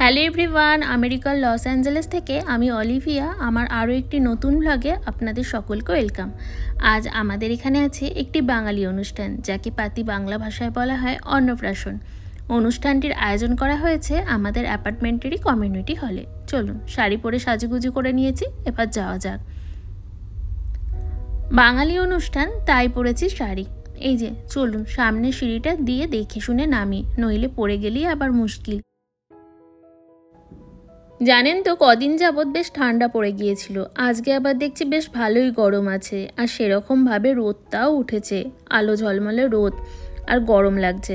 Hello everyone, আমেরিকার Los Angeles থেকে আমি অলিভিয়া আমার আরও একটি নতুন ব্লগে আপনাদের সকলকে ওয়েলকাম। আজ আমাদের এখানে আছে একটি বাঙালি অনুষ্ঠান, যাকে পাতি বাংলা ভাষায় বলা হয় অন্নপ্রাশন। অনুষ্ঠানটির আয়োজন করা হয়েছে আমাদের অ্যাপার্টমেন্টেরই কমিউনিটি হলে। চলুন, শাড়ি পরে সাজুগুজু করে নিয়েছি, এবার যাওয়া যাক। বাঙালি অনুষ্ঠান, তাই পরেছি শাড়ি। এই যে চলুন, সামনে সিঁড়িটা দিয়ে দেখে শুনে নামি, নইলে পড়ে গেলেই আবার মুশকিল। জানেন তো, কদিন যাবৎ বেশ ঠান্ডা পড়ে গিয়েছিল, আজকে আবার দেখছি বেশ ভালোই গরম আছে, আর সেরকমভাবে রোদটাও উঠেছে, আলো ঝলমলে রোদ, আর গরম লাগছে।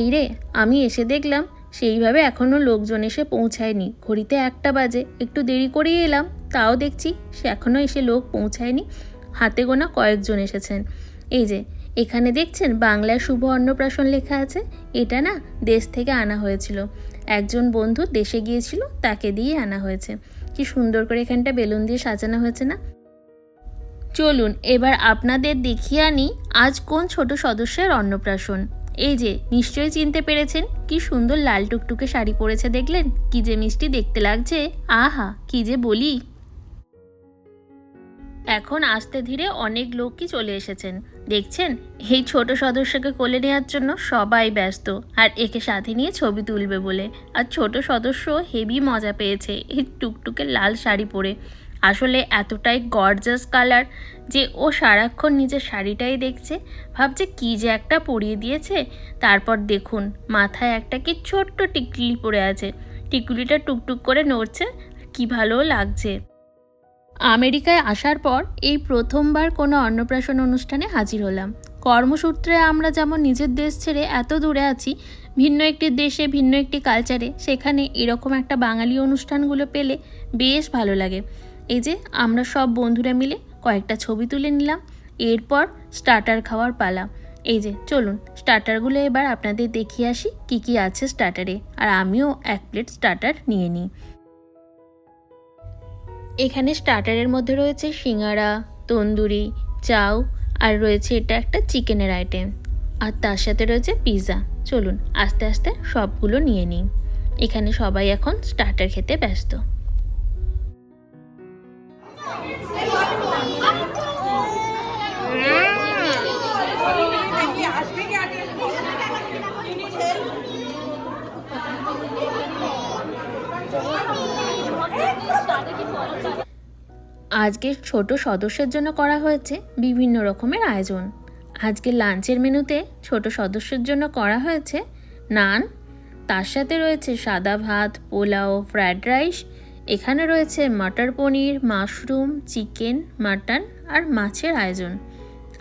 এই রে, আমি এসে দেখলাম সেইভাবে এখনও লোকজন এসে পৌঁছায়নি। ঘড়িতে 1টা বাজে, একটু দেরি করেই এলাম, তাও দেখছি সে এখনও এসে লোক পৌঁছায়নি। হাতে গোনা কয়েকজন এসেছেন। এই যে এখানে দেখছেন বাংলায় শুভ অন্নপ্রাশন লেখা আছে, এটা না দেশ থেকে আনা হয়েছিল। একজন বন্ধু দেশে গিয়েছিল, তাকে দিয়ে আনা হয়েছে। কি সুন্দর করে এখানটা বেলুন দিয়ে সাজানো হয়েছে না? চলুন এবার আপনাদের দেখিয়ে আনি আজ কোন ছোট সদস্যের অন্নপ্রাশন। এই যে নিশ্চয়ই চিনতে পেরেছেন, কি সুন্দর লাল টুকটুকে শাড়ি পরেছে, দেখলেন কি যে মিষ্টি দেখতে লাগছে। আহা, কি যে বলি। এখন আস্তে ধীরে অনেক লোকই চলে এসেছেন। দেখছেন, এই ছোট সদস্যকে কোলে নেওয়ার জন্য সবাই ব্যস্ত, আর একে সাথে নিয়ে ছবি তুলবে বলে। আর ছোট সদস্য হেভি মজা পেয়েছে এই টুকটুকে লাল শাড়ি পরে। আসলে এতটাই গর্জাস কালার যে ও সারাক্ষণ নিজের শাড়িটাই দেখছে, ভাবছে কি যে একটা পরিয়ে দিয়েছে। তারপর দেখুন, মাথায় একটা কি ছোট্ট টিকলি পরে আছে, টিকুলিটা টুকটুক করে নড়ছে, কি ভালো লাগছে। আমেরিকায় আসার পর এই প্রথমবার কোনো অন্নপ্রাশন অনুষ্ঠানে হাজির হলাম। কর্মসূত্রে আমরা যেমন নিজের দেশ ছেড়ে এত দূরে আছি, ভিন্ন একটি দেশে ভিন্ন একটি কালচারে, সেখানে এরকম একটা বাঙালি অনুষ্ঠানগুলো পেলে বেশ ভালো লাগে। এই যে আমরা সব বন্ধুরা মিলে কয়েকটা ছবি তুলে নিলাম। এরপর স্টার্টার খাওয়ার পালা। এই যে চলুন, স্টার্টারগুলো এবার আপনাদের দেখিয়ে আসি কি কি আছে স্টার্টারে, আর আমিও 1 প্লেট স্টার্টার নিয়ে নিই। এখানে স্টার্টারের মধ্যে রয়েছে সিঙ্গারা, তন্দুরি, চাউ, আর রয়েছে এটা একটা চিকেনের আইটেম, আর তার সাথে রয়েছে পিৎজা। চলুন আস্তে আস্তে সবগুলো নিয়ে নিই। এখানে সবাই এখন স্টার্টার খেতে ব্যস্ত। আজকে ছোট সদস্যের জন্য করা হয়েছে বিভিন্ন রকমের আয়োজন। আজকে লাঞ্চের মেনুতে ছোট সদস্যের জন্য করা হয়েছে নান, তার সাথে রয়েছে সাদা ভাত, পোলাও, ফ্রায়েড রাইস। এখানে রয়েছে মটর পনির, মাশরুম, চিকেন, মাটন আর মাছের আয়োজন।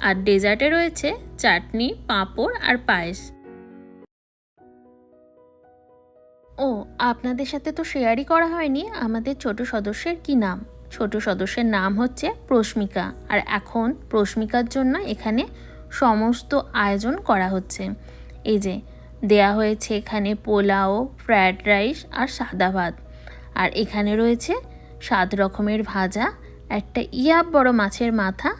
আর ডেজার্টে রয়েছে চাটনি, পাঁপড় আর পায়েস। ও, আপনাদের সাথে তো শেয়ারই করা হয়নি আমাদের ছোট সদস্যের কি নাম। ছোট সদস্যের নাম হচ্ছে প্রশ্মিকা, আর এখন প্রশ্মিকার জন্য এখানে সমস্ত আয়োজন করা হচ্ছে। এই যে দেয়া হয়েছে এখানে পোলাও, ফ্রায়েড রাইস আর সাদা ভাত, আর এখানে রয়েছে 7 রকমের ভাজা, একটা ইয়াব বড় মাছের মাথা,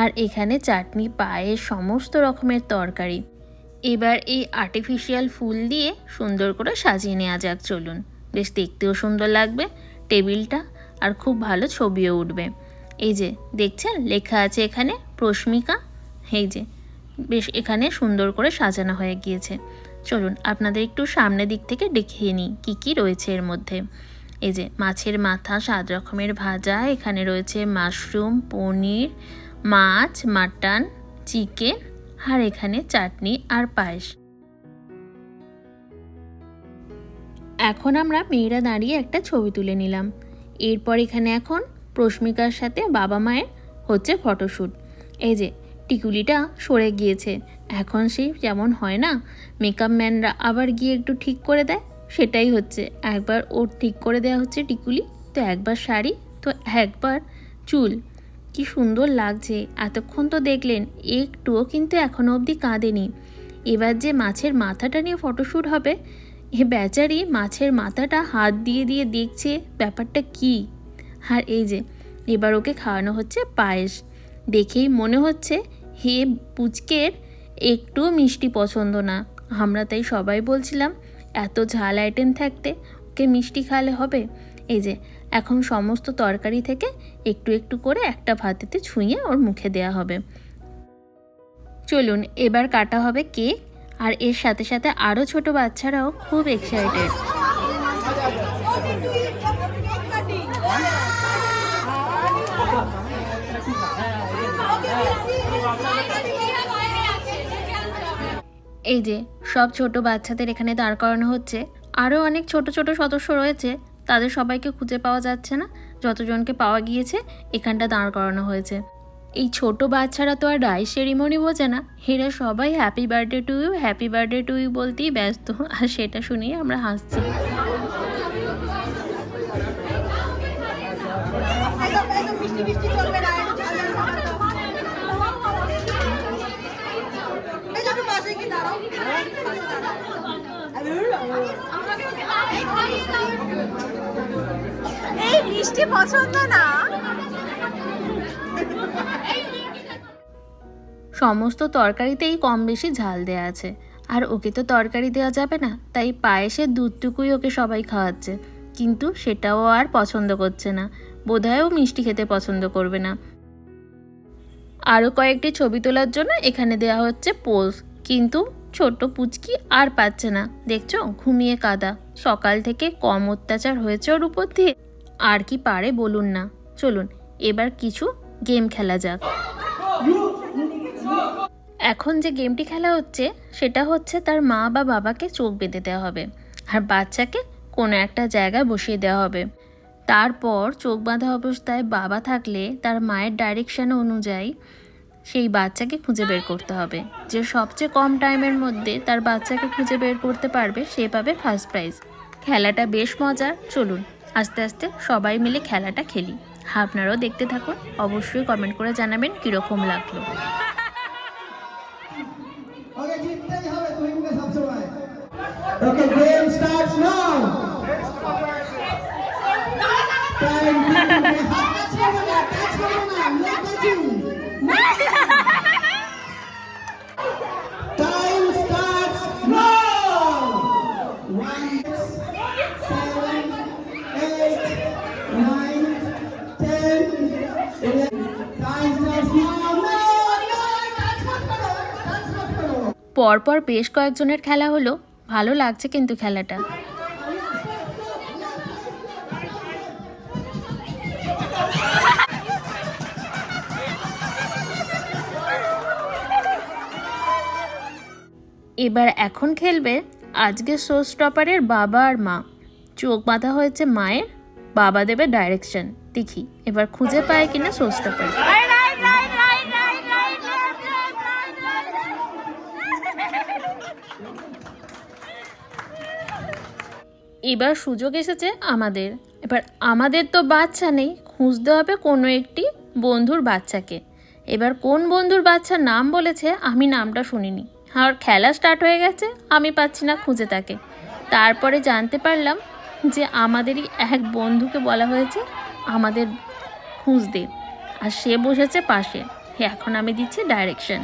আর এখানে চাটনি, পায়েস, সমস্ত রকমের তরকারি। এবার এই আর্টিফিশিয়াল ফুল দিয়ে সুন্দর করে সাজিয়ে নেওয়া যাক। চলুন, বেশ দেখতেও সুন্দর লাগবে টেবিলটা, আর খুব ভালো ছবিও উঠবে। এই যে দেখছেন লেখা আছে এখানে প্রশ্মিকা। এই যে বেশ এখানে সুন্দর করে সাজানো হয়ে গিয়েছে। চলুন আপনাদের একটু সামনের দিক থেকে দেখিয়ে নিই কী কী রয়েছে এর মধ্যে। এই যে মাছের মাথা, 7 রকমের ভাজা, এখানে রয়েছে মাশরুম, পনির, মাছ, মাটন, চিকেন, আর এখানে চাটনি আর পায়েস। এখন আমরা মেয়েরা দাঁড়িয়ে একটা ছবি তুলে নিলাম। এরপর এখানে এখন প্রশ্মিকার সাথে বাবা মায়ের হচ্ছে ফটোশ্যুট। এই যে টিকুলিটা সরে গিয়েছে, এখন সেই যেমন হয় না, মেকআপ ম্যানরা আবার গিয়ে একটু ঠিক করে দেয়, সেটাই হচ্ছে। একবার ওর ঠিক করে দেওয়া হচ্ছে টিকুলি, তো একবার শাড়ি, তো একবার চুল। কি সুন্দর লাগছে। এতক্ষণ তো দেখলেন একটুও কিন্তু এখনও অবধি কাঁদেনি। এবার যে মাছের মাথাটা নিয়ে ফটোশ্যুট হবে, এ বেচারি মাছের মাথাটা হাত দিয়ে দিয়ে দেখছে ব্যাপারটা কি। আর এই যে এবার ওকে খাওয়ানো হচ্ছে পায়েস। দেখেই মনে হচ্ছে হে পুচকের একটুও মিষ্টি পছন্দ না। আমরা তাই সবাই বলছিলাম এত ঝাল আইটেম থাকতে লোককে মিষ্টি খাওয়ালে হবে? এই যে এখন সমস্ত তরকারি থেকে একটু একটু করে একটা ভাতেতে ছুঁয়ে ওর মুখে দেওয়া হবে। চলুন এবার কাটা হবে কেক, আর এর সাথে সাথে আরও ছোট বাচ্চারাও খুব এক্সাইটেড। এই যে সব ছোট বাচ্চাদের এখানে দাঁড় করানো হচ্ছে। আরও অনেক ছোট ছোট সদস্য রয়েছে, তাদের সবাইকে খুঁজে পাওয়া যাচ্ছে না। যতজনকে পাওয়া গিয়েছে এখানটা দাঁড় করানো হয়েছে। এই ছোট বাচ্চারা তো আর রাইস সেরিমনি বোঝে না, এরা সবাই happy birthday to you, happy birthday to you বলতেই ব্যস্ত। আর সেটা শুনেই আমরা হাসছি। এই মিষ্টি পছন্দ না। সমস্ত তরকারিতেই কম বেশি ঝাল দেওয়া আছে, আর ওকে তো তরকারি দেওয়া যাবে না, তাই পায়েসের দুধটুকুই ওকে সবাই খাওয়াচ্ছে। কিন্তু সেটাও আর পছন্দ করছে না, বোধহয় ও মিষ্টি খেতে পছন্দ করবে না। আরও কয়েকটি ছবি তোলার জন্য এখানে দেওয়া হচ্ছে পোজ, কিন্তু ছোট্ট পুচকি আর পাচ্ছে না। দেখছো ঘুমিয়ে কাদা, সকাল থেকে কম অত্যাচার হয়েছে ওর উপর দিয়ে, আর কি পারে বলুন না। চলুন এবার কিছু গেম খেলা যাক। এখন যে গেমটি খেলা হচ্ছে সেটা হচ্ছে তার মা বা বাবাকে চোখ বেঁধে দেওয়া হবে, আর বাচ্চাকে কোনো একটা জায়গায় বসিয়ে দেওয়া হবে। তারপর চোখ বাঁধা অবস্থায় বাবা থাকলে তার মায়ের ডাইরেকশন অনুযায়ী সেই বাচ্চাকে খুঁজে বের করতে হবে। যে সবচেয়ে কম টাইমের মধ্যে তার বাচ্চাকে খুঁজে বের করতে পারবে সে পাবে ফার্স্ট প্রাইজ। খেলাটা বেশ মজার, চলুন আস্তে আস্তে সবাই মিলে খেলাটা খেলি। আপনারাও দেখতে থাকুন, অবশ্যই কমেন্ট করে জানাবেন কীরকম লাগলো। Okay, game starts now. Time starts now. 1, 7, 8, 9, 10, 11. Time starts now. পরপর বেশ কয়েকজনের খেলা হলো, ভালো লাগছে কিন্তু খেলাটা। এবার এখন খেলবে আজকে শো স্টপারের বাবা আর মা। চোখ বাঁধা হয়েছে মায়ের, বাবা দেবে ডাইরেকশন। দেখি এবার খুঁজে পায় কিনা শো স্টপার। এবার সুযোগ এসেছে আমাদের। এবার আমাদের তো বাচ্চা নেই, খুঁজতে হবে কোনো একটি বন্ধুর বাচ্চাকে। এবার কোন বন্ধুর বাচ্চার নাম বলেছে আমি নামটা শুনিনি, আর খেলা স্টার্ট হয়ে গেছে, আমি পাচ্ছি না খুঁজে তাকে। তারপরে জানতে পারলাম যে আমাদেরই এক বন্ধুকে বলা হয়েছে আমাদের খুঁজতে, আর সে বসেছে পাশে। এখন আমি দিচ্ছি ডাইরেকশন।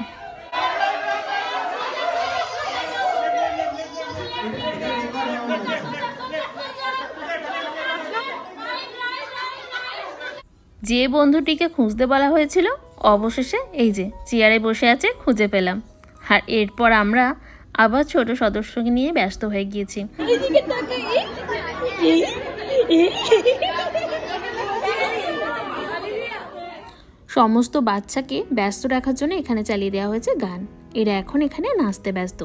যে বন্ধুটিকে খুঁজতে বলা হয়েছিল অবশেষে এই যে চেয়ারে বসে আছে, খুঁজে পেলাম। আর এরপর আমরা আবার ছোট সদস্যকে নিয়ে ব্যস্ত হয়ে গিয়েছি। সমস্ত বাচ্চাকে ব্যস্ত রাখার জন্য এখানে চালিয়ে দেওয়া হয়েছে গান। এরা এখন এখানে নাচতে ব্যস্ত।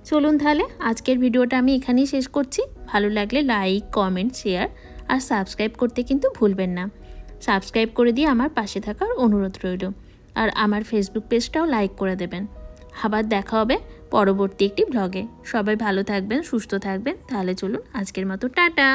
চলুন তাহলে আজকের ভিডিওটা আমি এখানেই শেষ করছি। ভালো লাগলে লাইক, কমেন্ট, শেয়ার আর সাবস্ক্রাইব করতে কিন্তু ভুলবেন না। সাবস্ক্রাইব করে দিয়ে আমার পাশে থাকার অনুরোধ রইল, আর আমার ফেসবুক পেজটাও লাইক করে দেবেন। আবার দেখা হবে পরবর্তী একটি ব্লগে। সবাই ভালো থাকবেন, সুস্থ থাকবেন। তাহলে চলুন আজকের মতো টাটা।